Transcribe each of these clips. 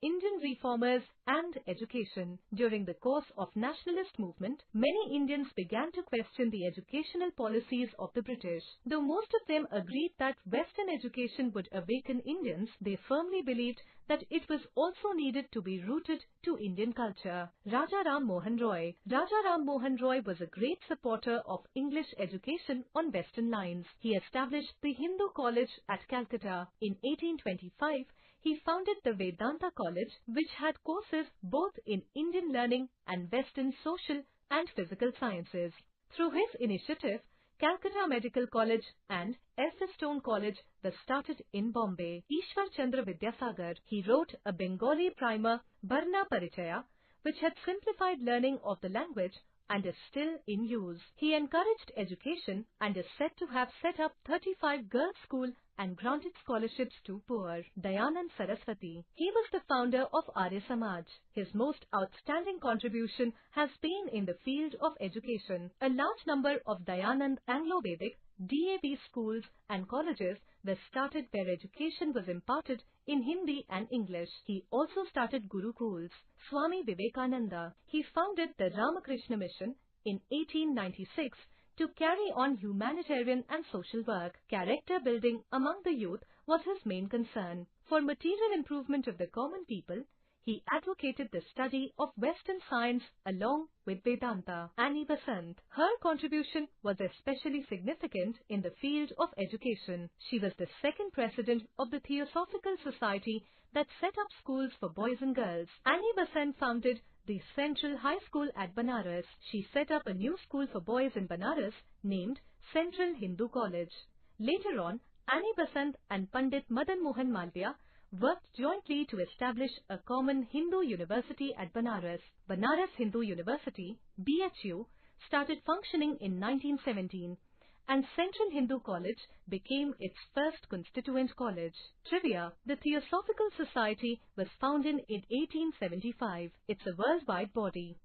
Indian reformers and education. During the course of nationalist movement, many Indians began to question the educational policies of the British. Though most of them agreed that Western education would awaken Indians, they firmly believed that it was also needed to be rooted to Indian culture. Raja Ram Mohan Roy. Raja Ram Mohan Roy was a great supporter of English education on Western lines. He established the Hindu College at Calcutta. In 1825, he founded the Vedanta College, which had courses both in Indian learning and Western social and physical sciences. Through his initiative, Calcutta Medical College and Elphinstone College were started in Bombay. Ishwar Chandra Vidyasagar. He wrote a Bengali primer, Bharna Parichaya, which had simplified learning of the language and is still in use. He encouraged education and is said to have set up 35 girls' schools and granted scholarships to poor. Dayanand Saraswati. He was the founder of Arya Samaj. His most outstanding contribution has been in the field of education. A large number of Dayanand Anglo-Vedic DAV schools and colleges were started where education was imparted in Hindi and English. He also started Gurukuls. Swami Vivekananda. He founded the Ramakrishna Mission in 1896 to carry on humanitarian and social work. Character building among the youth was his main concern. For material improvement of the common people, he advocated the study of Western science along with Vedanta. Annie Besant. Her contribution was especially significant in the field of education. She was the second president of the Theosophical Society that set up schools for boys and girls. Annie Besant founded the Central High School at Banaras. She set up a new school for boys in Banaras named Central Hindu College. Later on, Annie Besant and Pandit Madan Mohan Malviya worked jointly to establish a common Hindu university at Banaras. Banaras Hindu University, BHU, started functioning in 1917 and Central Hindu College became its first constituent college. Trivia. The Theosophical Society was founded in 1875. It's a worldwide body.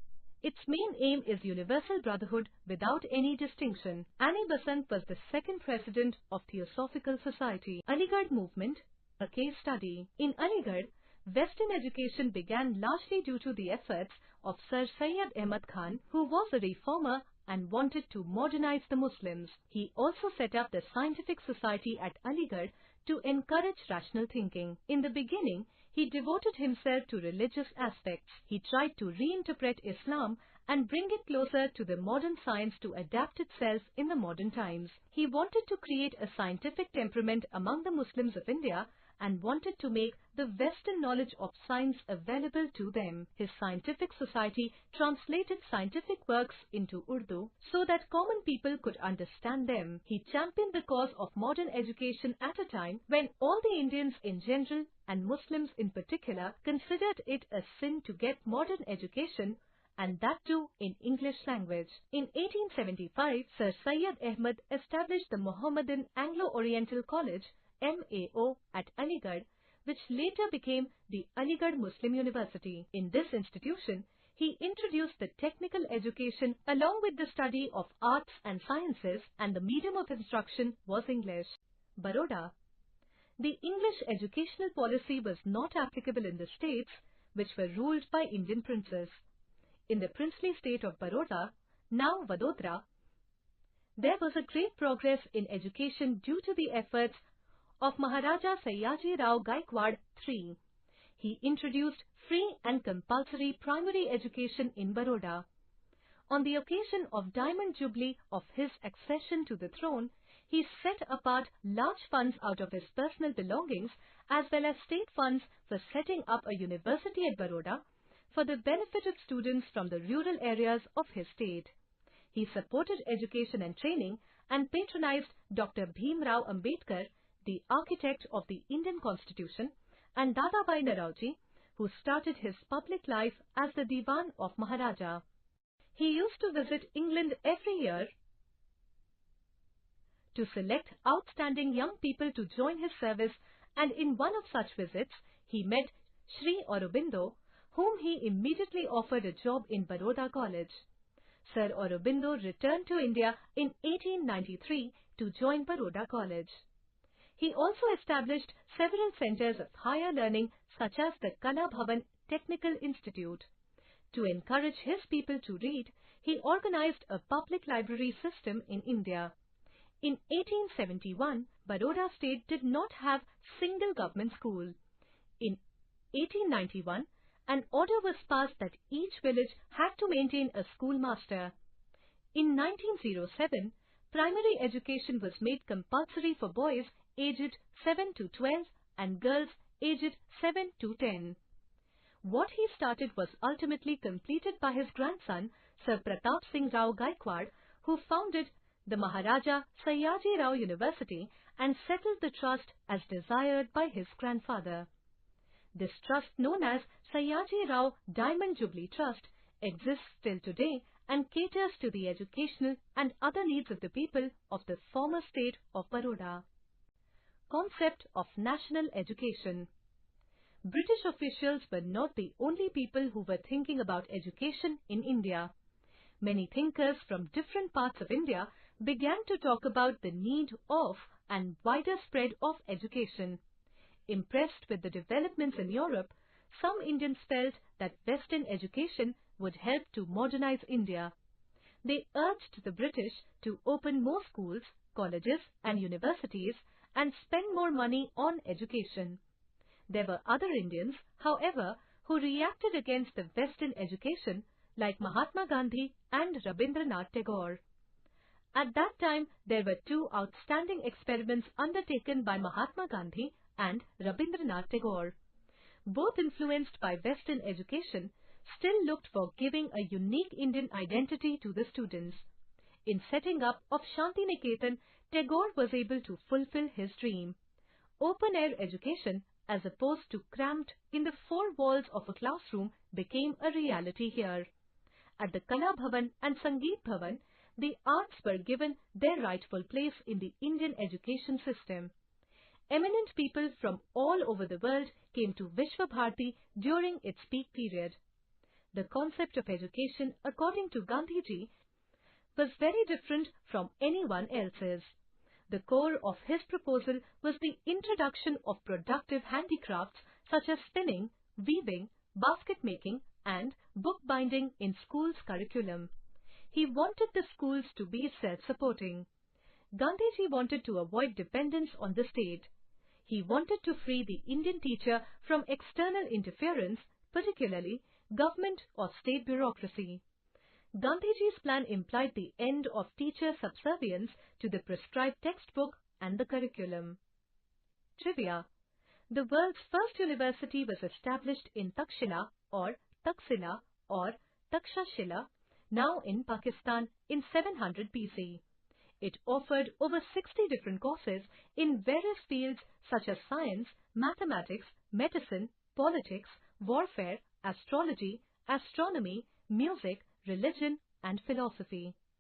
Its main aim is universal brotherhood without any distinction. Annie Besant was the second president of Theosophical Society. Aligarh movement, a case study. In Aligarh, Western education began largely due to the efforts of Sir Syed Ahmad Khan, who was a reformer and wanted to modernize the Muslims. He also set up the Scientific Society at Aligarh to encourage rational thinking. In the beginning, he devoted himself to religious aspects. He tried to reinterpret Islam and bring it closer to the modern science to adapt itself in the modern times. He wanted to create a scientific temperament among the Muslims of India and wanted to make the Western knowledge of science available to them. His scientific society translated scientific works into Urdu so that common people could understand them. He championed the cause of modern education at a time when all the Indians in general and Muslims in particular considered it a sin to get modern education, and that too in English language. In 1875, Sir Syed Ahmad established the Mohammedan Anglo-Oriental College, MAO, at Aligarh, which later became the Aligarh Muslim University. In this institution, he introduced the technical education along with the study of arts and sciences, and the medium of instruction was English. Baroda. The English educational policy was not applicable in the states which were ruled by Indian princes. In the princely state of Baroda, now Vadodara, there was a great progress in education due to the efforts of Maharaja Sayaji Rao Gaikwad III. He introduced free and compulsory primary education in Baroda. On the occasion of Diamond Jubilee of his accession to the throne, he set apart large funds out of his personal belongings as well as state funds for setting up a university at Baroda for the benefit of students from the rural areas of his state. He supported education and training and patronized Dr. Bhim Rao Ambedkar, the architect of the Indian Constitution, and Dadabhai Naoroji, who started his public life as the Diwan of Maharaja. He used to visit England every year to select outstanding young people to join his service, and in one of such visits, he met Sri Aurobindo, whom he immediately offered a job in Baroda College. Sir Aurobindo returned to India in 1893 to join Baroda College. He also established several centers of higher learning such as the Kala Bhavan Technical Institute. To encourage his people to read, he organized a public library system in India. In 1871, Baroda state did not have single government school. In 1891, an order was passed that each village had to maintain a schoolmaster. In 1907, primary education was made compulsory for boys aged 7 to 12 and girls aged 7 to 10. What he started was ultimately completed by his grandson, Sir Pratap Singh Rao Gaikwad, who founded the Maharaja Sayaji Rao University and settled the trust as desired by his grandfather. This trust, known as Sayaji Rao Diamond Jubilee Trust, exists till today and caters to the educational and other needs of the people of the former state of Baroda. Concept of national education. British officials were not the only people who were thinking about education in India. Many thinkers from different parts of India began to talk about the need of and wider spread of education. Impressed with the developments in Europe, some Indians felt that Western education would help to modernize India. They urged the British to open more schools, colleges and universities and spend more money on education. There were other Indians, however, who reacted against the Western education like Mahatma Gandhi and Rabindranath Tagore. At that time, there were two outstanding experiments undertaken by Mahatma Gandhi and Rabindranath Tagore. Both influenced by Western education, still looked for giving a unique Indian identity to the students. In setting up of Shantiniketan, Tagore was able to fulfill his dream. Open-air education, as opposed to cramped in the four walls of a classroom, became a reality here. At the Kala Bhavan and Sangeet Bhavan, the arts were given their rightful place in the Indian education system. Eminent people from all over the world came to Vishwa Bharati during its peak period. The concept of education, according to Gandhiji, was very different from anyone else's. The core of his proposal was the introduction of productive handicrafts such as spinning, weaving, basket making and bookbinding in schools' curriculum. He wanted the schools to be self-supporting. Gandhiji wanted to avoid dependence on the state. He wanted to free the Indian teacher from external interference, particularly government or state bureaucracy. Gandhiji's plan implied the end of teacher subservience to the prescribed textbook and the curriculum. Trivia. The world's first university was established in Takshila or Taxila or Takshashila, now in Pakistan, in 700 BC. It offered over 60 different courses in various fields such as science, mathematics, medicine, politics, warfare, astrology, astronomy, music, religion and philosophy.